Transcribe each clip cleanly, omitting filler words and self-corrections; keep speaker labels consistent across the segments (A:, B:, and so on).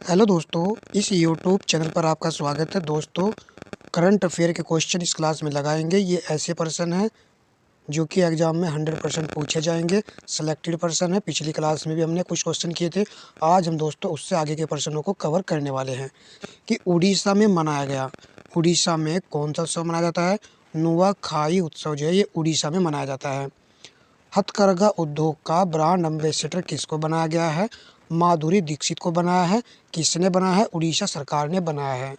A: Hello दोस्तों, इस YouTube channel पर आपका स्वागत है। दोस्तों, करंट अफेयर के क्वेश्चन इस क्लास में लगाएंगे। ये ऐसे पर्सन हैं जो कि एग्जाम में 100% पूछे जाएंगे। सिलेक्टेड पर्सन है। पिछली क्लास में भी हमने कुछ क्वेश्चन किए थे। आज हम दोस्तों उससे आगे के पर्सनों को कवर करने वाले हैं कि उड़ीसा में मनाया गया। उड़ीसा में कौन सा उत्सव मनाया जाता है? नुआखाई उत्सव जो है ये उड़ीसा में मनाया जाता है। हथकरघा उद्योग का ब्रांड एम्बेसडर किसको बनाया गया है? माधुरी दीक्षित को बनाया है। किसने बनाया है? उड़ीसा सरकार ने बनाया है।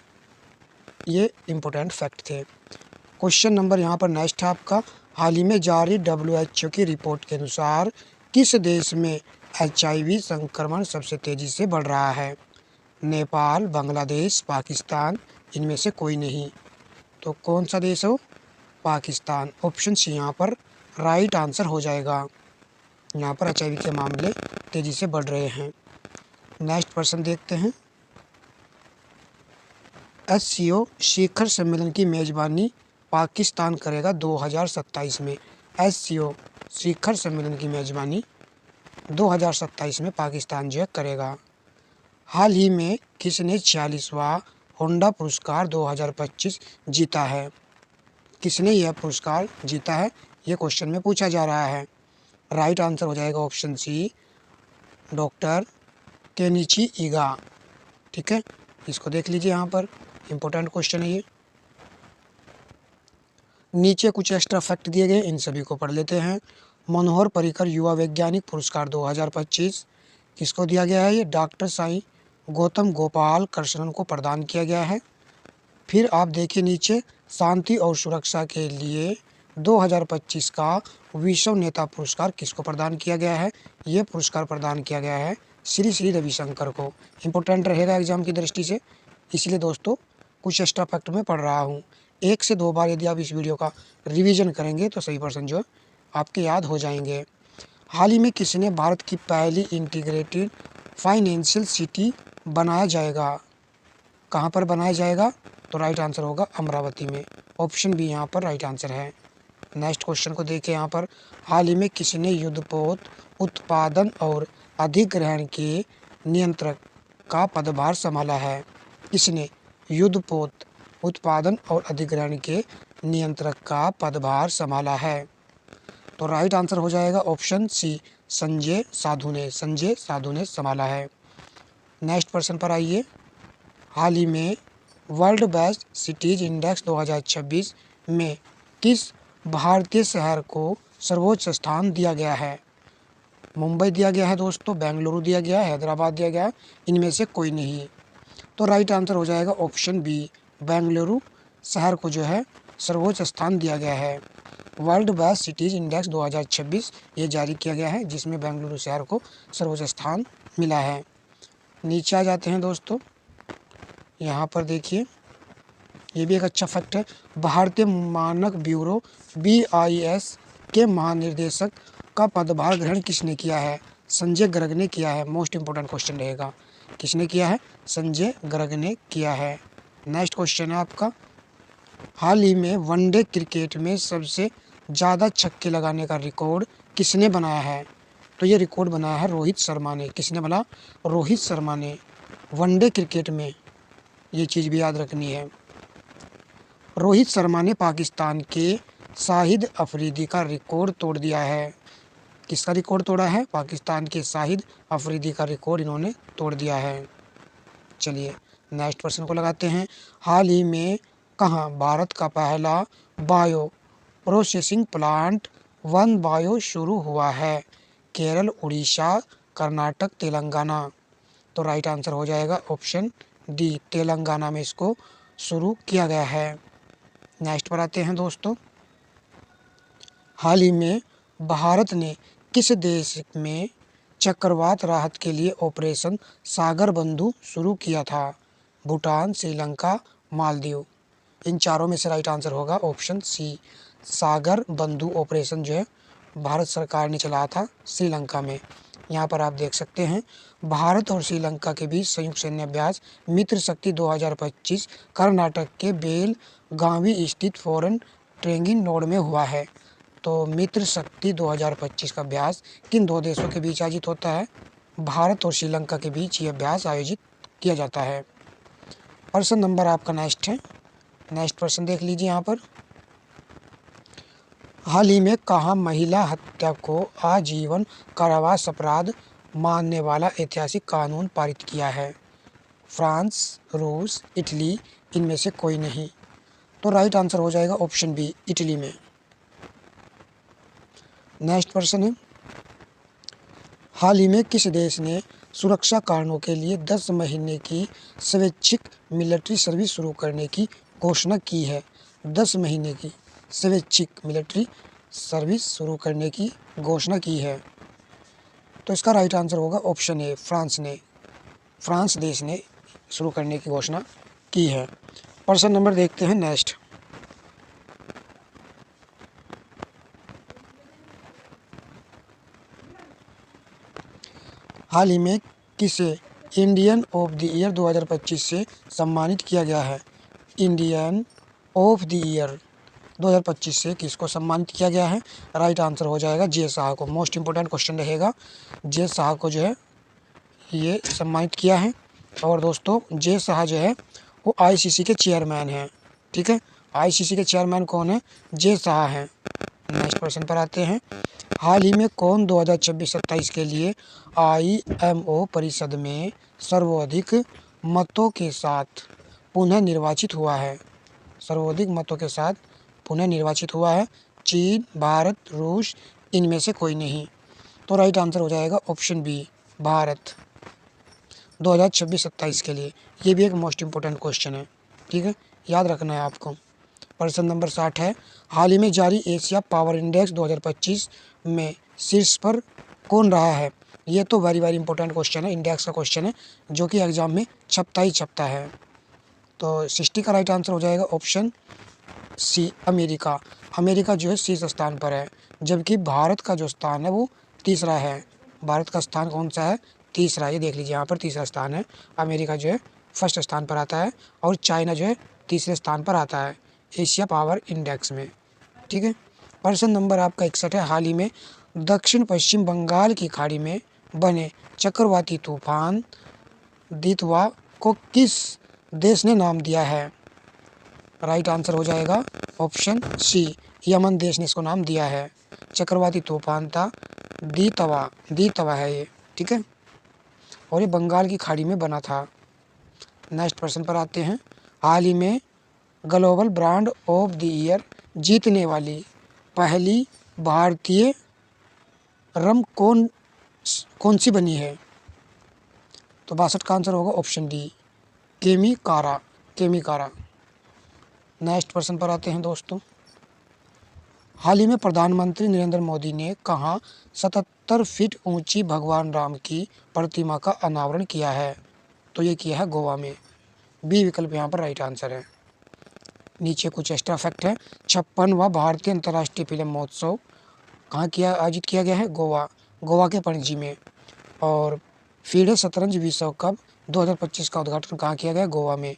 A: ये इम्पोर्टेंट फैक्ट थे। क्वेश्चन नंबर यहाँ पर नेक्स्ट है आपका। हाल ही में जारी WHO की रिपोर्ट के अनुसार किस देश में HIV संक्रमण सबसे तेजी से बढ़ रहा है? नेपाल, बांग्लादेश, पाकिस्तान, इनमें से कोई नहीं। तो कौन सा देश हो? पाकिस्तान। ऑप्शन सी यहाँ पर राइट आंसर हो जाएगा। यहाँ पर HIV के मामले तेजी से बढ़ रहे हैं। नेक्स्ट पर्सन देखते हैं। SCO शिखर सम्मेलन की मेजबानी पाकिस्तान करेगा 2027 में। SCO शिखर सम्मेलन की मेजबानी 2027 में पाकिस्तान जो है करेगा। हाल ही में किसने 46वां होंडा पुरस्कार 2025 जीता है? किसने यह पुरस्कार जीता है? ये क्वेश्चन में पूछा जा रहा है। राइट आंसर हो जाएगा option C, doctor Kenichi Iga. ठीक है, इसको देख लीजिए। यहाँ पर इम्पोर्टेंट क्वेश्चन है ये। नीचे कुछ एक्स्ट्रा फैक्ट दिए गए, इन सभी को पढ़ लेते हैं। मनोहर पर्रिकर युवा वैज्ञानिक पुरस्कार 2025 किसको दिया गया है? ये डॉक्टर साईं गौतम गोपाल कृष्णन को प्रदान किया गया है। फिर आप देखिए नीचे, शांति और सुरक्षा के लिए 2025 का विश्व नेता पुरस्कार किसको प्रदान किया गया है? ये पुरस्कार प्रदान किया गया है श्री श्री रविशंकर को। इम्पोर्टेंट रहेगा एग्जाम की दृष्टि से, इसलिए दोस्तों कुछ एक्स्ट्रा फैक्ट में पढ़ रहा हूँ। 1 से 2 बार यदि आप इस वीडियो का रिवीजन करेंगे तो सही पर्सन जो आपके याद हो जाएंगे। हाल ही में किसने भारत की पहली इंटीग्रेटेड फाइनेंशियल सिटी बनाया जाएगा? कहाँ पर बनाया जाएगा? तो राइट आंसर होगा अमरावती में। ऑप्शन बी यहाँ पर राइट आंसर है। नेक्स्ट क्वेश्चन को देखिए यहाँ पर। हाल ही में किसने युद्धपोत उत्पादन और अधिग्रहण के नियंत्रक का पदभार संभाला है? किसने युद्धपोत उत्पादन और अधिग्रहण के नियंत्रक का पदभार संभाला है? तो राइट आंसर हो जाएगा ऑप्शन सी, संजय साधु ने। संजय साधु ने संभाला है। नेक्स्ट पर्सन पर आइए। हाल ही में वर्ल्ड बेस्ट सिटीज इंडेक्स 2026 में किस भारतीय शहर को सर्वोच्च स्थान दिया गया है? मुंबई दिया गया है दोस्तों, बेंगलुरु दिया गया है, हैदराबाद दिया गया है, इनमें से कोई नहीं। तो राइट आंसर हो जाएगा ऑप्शन बी, बेंगलुरु शहर को जो है सर्वोच्च स्थान दिया गया है। वर्ल्ड बेस्ट सिटीज इंडेक्स 2026 ये जारी किया गया है, जिसमें बेंगलुरु शहर को सर्वोच्च स्थान मिला है। नीचे आ जाते हैं दोस्तों। यहाँ पर देखिए, ये भी एक अच्छा फैक्ट है। भारतीय मानक ब्यूरो BIS के महानिर्देशक का पदभार ग्रहण किसने किया है? संजय गर्ग ने किया है। मोस्ट इंपोर्टेंट क्वेश्चन रहेगा। किसने किया है? संजय गर्ग ने किया है। नेक्स्ट क्वेश्चन है आपका। हाल ही में वनडे क्रिकेट में सबसे ज़्यादा छक्के लगाने का रिकॉर्ड किसने बनाया है? तो ये रिकॉर्ड बनाया है रोहित शर्मा ने। किसने बना? रोहित शर्मा ने। वनडे क्रिकेट में ये चीज़ भी याद रखनी है। रोहित शर्मा ने पाकिस्तान के शाहिद अफरीदी का रिकॉर्ड तोड़ दिया है। किसका रिकॉर्ड तोड़ा है? पाकिस्तान के शाहिद अफरीदी का रिकॉर्ड इन्होंने तोड़ दिया है। चलिए नेक्स्ट पर्सन को लगाते हैं। हाल ही में कहाँ भारत का पहला bio processing plant one bio शुरू हुआ है? केरल, उड़ीसा, कर्नाटक, तेलंगाना। तो राइट आंसर हो जाएगा ऑप्शन डी, तेलंगाना में इसको शुरू किया गया है। नेक्स्ट पर आते हैं दोस्तों। हाल ही में भारत ने किस देश में चक्रवात राहत के लिए ऑपरेशन सागर बंधु शुरू किया था? भूटान, श्रीलंका, मालदीव। इन चारों में से राइट आंसर होगा ऑप्शन सी, सागर बंधु ऑपरेशन जो है भारत सरकार ने चलाया था श्रीलंका में। यहाँ पर आप देख सकते हैं, भारत और श्रीलंका के बीच संयुक्त सैन्य अभ्यास मित्र शक्ति 2025 कर्नाटक के बेलगावी स्थित फॉरेन ट्रेनिंग नोड में हुआ है। तो मित्र शक्ति 2025 का अभ्यास किन दो देशों के बीच आयोजित होता है? भारत और श्रीलंका के बीच ये अभ्यास आयोजित किया जाता है। प्रश्न नंबर आपका नेक्स्ट है, नेक्स्ट प्रश्न देख लीजिए यहाँ पर। हाल ही में कहाँ महिला हत्या को आजीवन कारावास अपराध मानने वाला ऐतिहासिक कानून पारित किया है? फ्रांस, रूस, इटली, इनमें से कोई नहीं। तो राइट आंसर हो जाएगा ऑप्शन बी, इटली में। नेक्स्ट प्रश्न है, हाल ही में किस देश ने सुरक्षा कारणों के लिए 10 महीने की स्वैच्छिक मिलिट्री सर्विस शुरू करने की घोषणा की है? 10 महीने की स्वैच्छिक मिलिट्री सर्विस शुरू करने की घोषणा की है। तो इसका राइट आंसर होगा ऑप्शन ए, फ्रांस ने, फ्रांस देश ने शुरू करने की घोषणा की है। प्रश्न नंबर देखते हैं नेक्स्ट। हाल ही में किसे इंडियन ऑफ द ईयर 2025 से सम्मानित किया गया है? इंडियन ऑफ द ईयर 2025 से किसको सम्मानित किया गया है? राइट आंसर हो जाएगा जे शाह को। मोस्ट इंपोर्टेंट क्वेश्चन रहेगा, जे शाह को जो है ये सम्मानित किया है। और दोस्तों जे शाह जो है वो आईसीसी के चेयरमैन हैं। ठीक है, आईसीसी के चेयरमैन कौन है? जे शाह हैं। नेक्स्ट प्रश्न पर आते हैं, हाल ही में कौन 2026-27 के लिए आईएमओ परिषद में सर्वाधिक मतों के साथ पुनः निर्वाचित हुआ है? सर्वाधिक मतों के साथ पुनः निर्वाचित हुआ है? चीन, भारत, रूस, इनमें से कोई नहीं। तो राइट आंसर हो जाएगा ऑप्शन बी, भारत, 2026-27 के लिए। ये भी एक मोस्ट इंपोर्टेंट क्वेश्चन है। ठीक है, याद रखना है आपको। प्रश्न नंबर 60 है, हाल ही में जारी एशिया पावर इंडेक्स 2025 में शीर्ष पर कौन रहा है? ये तो वेरी वेरी इंपॉर्टेंट क्वेश्चन है, इंडेक्स का क्वेश्चन है जो कि एग्जाम में छपता ही छपता है। तो 60 का राइट आंसर हो जाएगा ऑप्शन सी, अमेरिका। अमेरिका जो है शीर्ष स्थान पर है, जबकि भारत का जो स्थान है वो तीसरा है। भारत का स्थान कौन सा है? तीसरा। ये देख लीजिए यहाँ पर तीसरा स्थान है। अमेरिका जो है फर्स्ट स्थान पर आता है और चाइना जो है तीसरे स्थान पर आता है एशिया पावर इंडेक्स में। ठीक है, प्रश्न नंबर आपका 61 है, हाल ही में दक्षिण पश्चिम बंगाल की खाड़ी में बने चक्रवाती तूफान दितवा को किस देश ने नाम दिया है? राइट आंसर हो जाएगा ऑप्शन सी, यमन देश ने इसको नाम दिया है। चक्रवाती तूफान था दितवा, दितवा है ये। ठीक है, और ये बंगाल की खाड़ी में बना था। नेक्स्ट प्रश्न पर आते हैं, हाल ही में global brand of the year जीतने वाली पहली भारतीय रम कौन सी बनी है? तो 62 का आंसर होगा ऑप्शन डी, केमिकारा, केमिकारा। नेक्स्ट प्रश्न पर आते हैं दोस्तों, हाल ही में प्रधानमंत्री नरेंद्र मोदी ने कहाँ 77 फीट ऊंची भगवान राम की प्रतिमा का अनावरण किया है? तो ये किया है गोवा में। बी विकल्प यहाँ पर राइट आंसर है। नीचे कुछ एक्स्ट्रा फैक्ट है, 56वां भारतीय अंतर्राष्ट्रीय फिल्म महोत्सव कहाँ आयोजित किया गया है? गोवा, गोवा के पणजी में। और फीडे शतरंज विश्व कप 2025 का उद्घाटन कहाँ किया गया? गोवा में।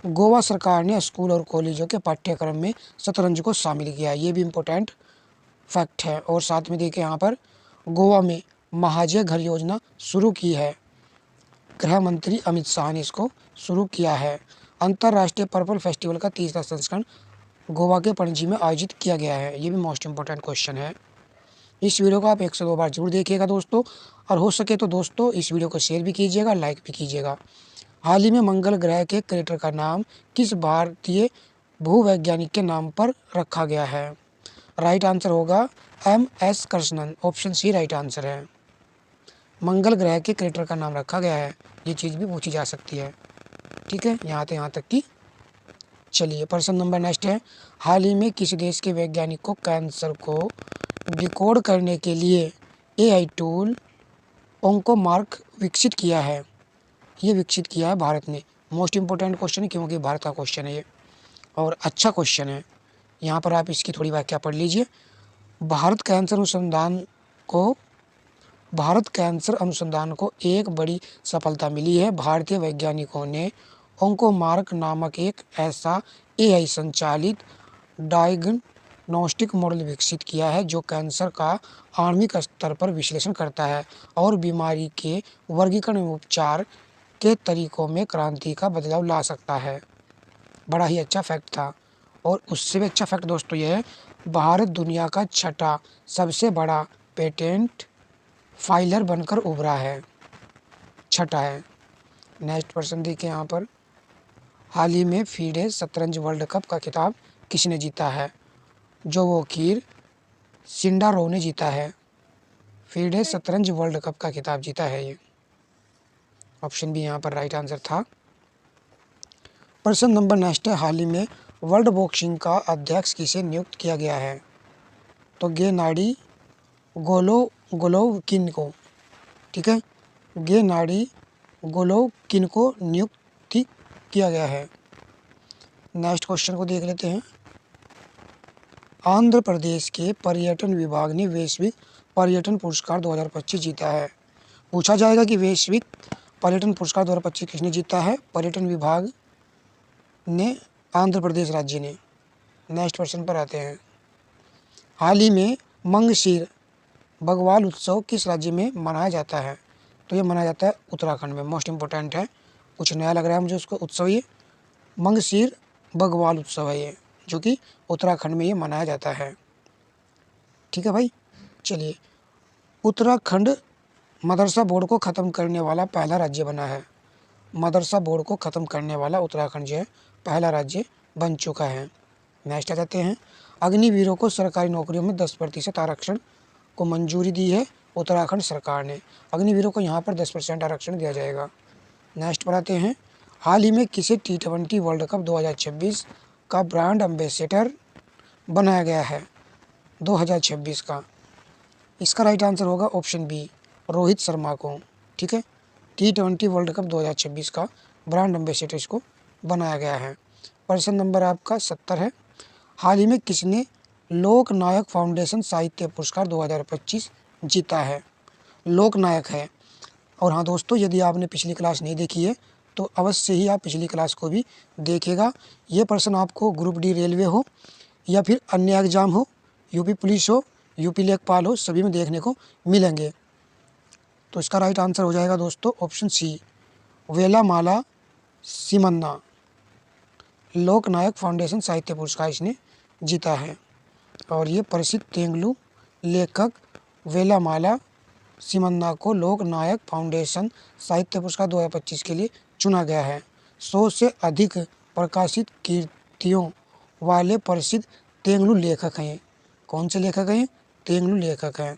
A: गोवा सरकार ने स्कूल और कॉलेजों के पाठ्यक्रम में शतरंज को शामिल किया है। ये भी इम्पोर्टेंट फैक्ट है। और साथ में देखिए यहाँ पर गोवा में महाजय घर योजना शुरू की है, गृह मंत्री अमित शाह ने इसको शुरू किया है। अंतर्राष्ट्रीय पर्पल फेस्टिवल का तीसरा संस्करण गोवा के पणजी में आयोजित किया गया है। ये भी मोस्ट इंपॉर्टेंट क्वेश्चन है। इस वीडियो को आप 1 से 2 बार जरूर देखिएगा दोस्तों, और हो सके तो दोस्तों इस वीडियो को शेयर भी कीजिएगा, लाइक भी कीजिएगा। हाल ही में मंगल ग्रह के क्रेटर का नाम किस भारतीय भूवैज्ञानिक के नाम पर रखा गया है? राइट आंसर होगा MS Krishnan, option C right answer है। मंगल ग्रह के क्रेटर का नाम रखा गया है, ये चीज़ भी पूछी जा सकती है। ठीक है, यहाँ तक की। चलिए प्रश्न नंबर नेक्स्ट है, हाल ही में किसी देश के वैज्ञानिक को कैंसर को डिकोड करने के लिए AI टूल ओंकोमार्क विकसित किया है? ये विकसित किया है भारत ने। मोस्ट इंपोर्टेंट क्वेश्चन है क्योंकि भारत का क्वेश्चन है ये, और अच्छा क्वेश्चन है। यहाँ पर आप इसकी थोड़ी व्याख्या पढ़ लीजिए। भारत कैंसर अनुसंधान को एक बड़ी सफलता मिली है। भारतीय वैज्ञानिकों ने ओंकोमार्क नामक एक ऐसा AI संचालित डायग्नोस्टिक मॉडल विकसित किया है जो कैंसर का आणविक स्तर पर विश्लेषण करता है और बीमारी के वर्गीकरण एवं उपचार के तरीकों में क्रांति का बदलाव ला सकता है। बड़ा ही अच्छा फैक्ट था। और उससे भी अच्छा फैक्ट दोस्तों ये है, भारत दुनिया का छठा सबसे बड़ा पेटेंट फाइलर बनकर उभरा है, छठा है। नेक्स्ट क्वेश्चन देखिए यहाँ पर, हाल ही में फीडे शतरंज वर्ल्ड कप का खिताब किसने जीता है? जोवोकीर सिंडारोव ने जीता है। फीडे शतरंज वर्ल्ड कप का खिताब जीता है ये। ऑप्शन बी यहाँ पर राइट आंसर था। प्रश्न नंबर नेक्स्ट है, हाल ही में वर्ल्ड बॉक्सिंग का अध्यक्ष किसे नियुक्त किया गया है? तो गेनाडी गोलोवकिन को, ठीक है, गेनाडी गोलोवकिन को नियुक्त किया गया है। नेक्स्ट क्वेश्चन को देख लेते हैं। आंध्र प्रदेश के पर्यटन विभाग ने वैश्विक पर्यटन पुरस्कार 2025 जीता है। पूछा जाएगा कि वैश्विक पर्यटन पुरस्कार 2025 किसने जीता है? पर्यटन विभाग ने, आंध्र प्रदेश राज्य ने। नेक्स्ट क्वेश्चन पर आते हैं। हाल ही में मंगशीर बग्वाल उत्सव किस राज्य में मनाया जाता है? तो ये मनाया जाता है उत्तराखंड में। मोस्ट इम्पोर्टेंट है, कुछ नया लग रहा है मुझे उसको उत्सव। ये मंगशीर बग्वाल उत्सव है ये, जो कि उत्तराखंड में ये मनाया जाता है। ठीक है भाई, चलिए। उत्तराखंड मदरसा बोर्ड को ख़त्म करने वाला पहला राज्य बना है। मदरसा बोर्ड को ख़त्म करने वाला उत्तराखंड जो है पहला राज्य बन चुका है। नेक्स्ट आ जाते हैं। अग्निवीरों को सरकारी नौकरियों में 10% आरक्षण को मंजूरी दी है उत्तराखंड सरकार ने। अग्निवीरों को यहाँ पर 10% आरक्षण दिया जाएगा। नेक्स्ट पर आते हैं। हाल ही में किसे T20 वर्ल्ड कप 2026 का ब्रांड एम्बेसडर बनाया गया है? 2026 का। इसका राइट आंसर होगा ऑप्शन बी, रोहित शर्मा को। ठीक है, T20 वर्ल्ड कप 2026 का ब्रांड एम्बेसडर इसको बनाया गया है। प्रश्न नंबर आपका 70 है। हाल ही में किसने लोकनायक फाउंडेशन साहित्य पुरस्कार 2025 जीता है? लोकनायक है। और हाँ दोस्तों, यदि आपने पिछली क्लास नहीं देखी है तो अवश्य ही आप पिछली क्लास को भी देखिएगा। ये प्रश्न आपको ग्रुप डी रेलवे हो या फिर अन्य एग्जाम हो, यूपी पुलिस हो, यूपी लेखपाल हो, सभी में देखने को मिलेंगे। तो इसका राइट आंसर हो जाएगा दोस्तों ऑप्शन सी, वेलामाला सिमन्ना। लोकनायक फाउंडेशन साहित्य पुरस्कार इसने जीता है। और ये प्रसिद्ध तेलुगु लेखक वेलामाला सिमन्ना को लोकनायक फाउंडेशन साहित्य पुरस्कार 2025 के लिए चुना गया है। 100 से अधिक प्रकाशित कृतियों वाले प्रसिद्ध तेलुगु लेखक हैं। कौन से लेखक हैं? तेलुगु लेखक हैं।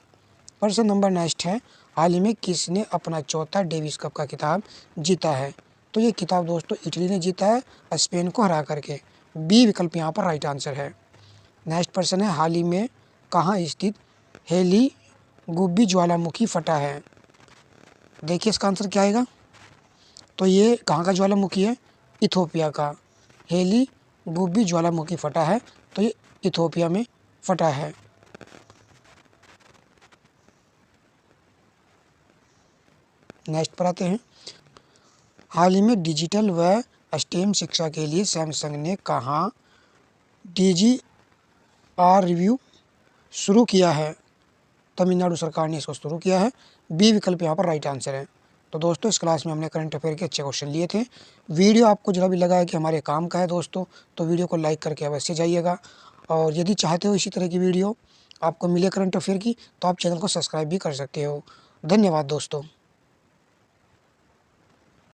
A: प्रश्न नंबर नेक्स्ट है। हाल ही में किसने अपना चौथा डेविस कप का खिताब जीता है? तो ये खिताब दोस्तों इटली ने जीता है, स्पेन को हरा करके। बी विकल्प यहाँ पर राइट आंसर है। नेक्स्ट प्रश्न है। हाल ही में कहाँ स्थित हेली गुब्बी ज्वालामुखी फटा है? देखिए इसका आंसर क्या आएगा। तो ये कहाँ का ज्वालामुखी है? इथोपिया का। हेली गुब्बी ज्वालामुखी फटा है, तो ये इथोपिया में फटा है। नेक्स्ट पर आते हैं। हाल ही में डिजिटल व स्टेम शिक्षा के लिए सैमसंग ने कहाँ DGR रिव्यू शुरू किया है? तमिलनाडु सरकार ने इसको शुरू किया है। बी विकल्प यहाँ पर राइट आंसर है। तो दोस्तों इस क्लास में हमने करंट अफेयर के अच्छे क्वेश्चन लिए थे। वीडियो आपको जरा भी लगा है कि हमारे काम का है दोस्तों, तो वीडियो को लाइक करके अवश्य जाइएगा। और यदि चाहते हो इसी तरह की वीडियो आपको मिले करंट अफेयर की, तो आप चैनल को सब्सक्राइब भी कर सकते हो। धन्यवाद दोस्तों।